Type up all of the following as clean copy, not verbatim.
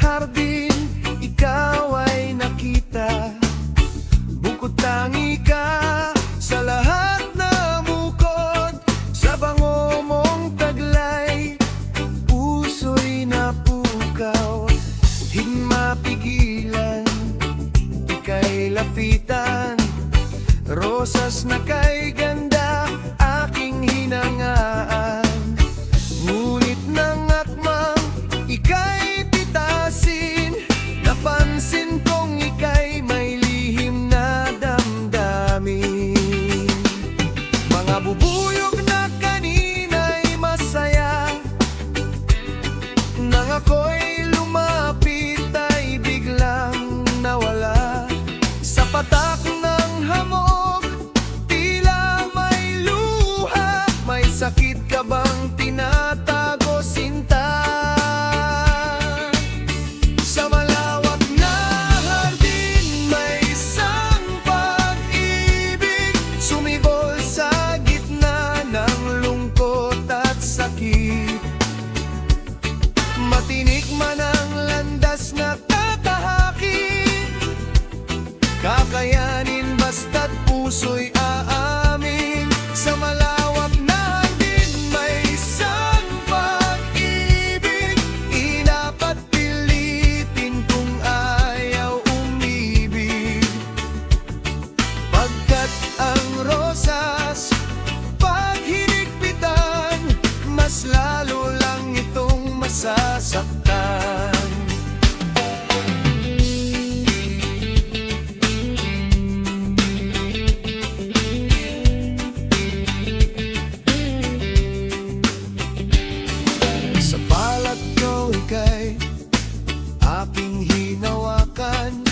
hardin, ikaw ay nakita. Bukod tangi ka sa lahat na bukod, sa bango mong taglay, puso'y napukaw. Di mapigilan, ika'y lapitan, rosas na kay ganda, aking hinangaan. Ngunit nang akmang ika'y pitasin, napansin kong ika'y may lihim na damdamin. Mga bubuyog na kanina'y masaya, nang ako'y lumapit ay biglang nawala. Sa patak ng hamog, tila may luha, may sakit ka bang tinatago, sinta? Sa malawak na hardin, may isang pag-ibig, sumibol sa gitna ng lungkot at sakit. Matinik man ang landas na kakahaki, kakayanin basta't puso'y aamin. Sa malawak na hardin, may isang pag-ibig, inapat pilitin kung ayaw umibig. Pagkat ang rosas, pag hinigpitan, mas lalo lang itong masasaktan. Sa balat ko ika'y aking hinawakan,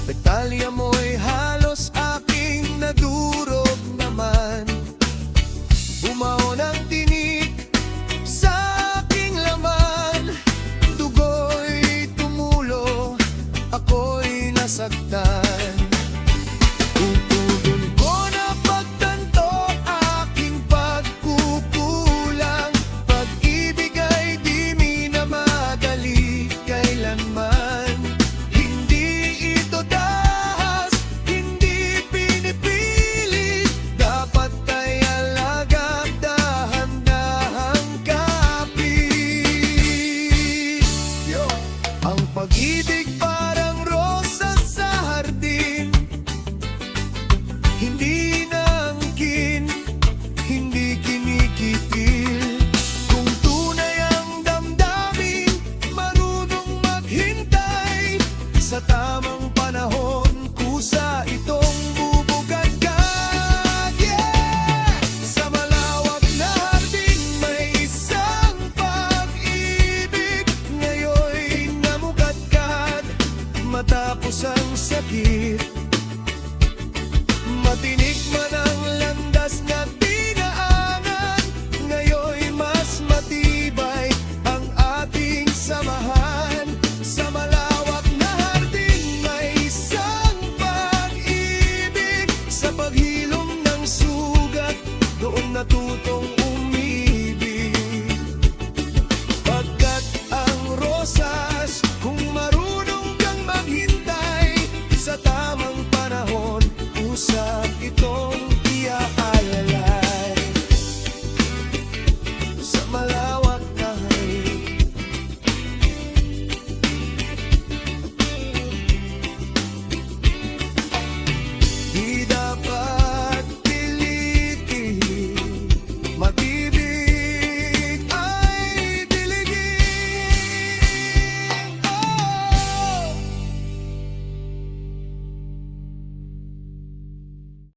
petalya mo'y halos aking nadurog naman. Bumaon ang tinik sa aking laman, dugo'y tumulo, ako'y nasaktan. Tutulun ko na pagtanto aking pagkukulang, pag-ibig ay di minamadali kailanman. Hindi ito dahas, hindi pinipilit, dapat ay alaga, dahan-dahang kapit. Ang pag-ibig parang rosas sa hardin, hindi naangkin, hindi kinikitil. Kung tunay ang damdamin, marunong maghintay, sa tamang panahon, kusa itong bubugagad. Yeah! Sa malawak na hardin, may isang pag-ibig, ngayon'y namugad-gad, matapos ang sakit.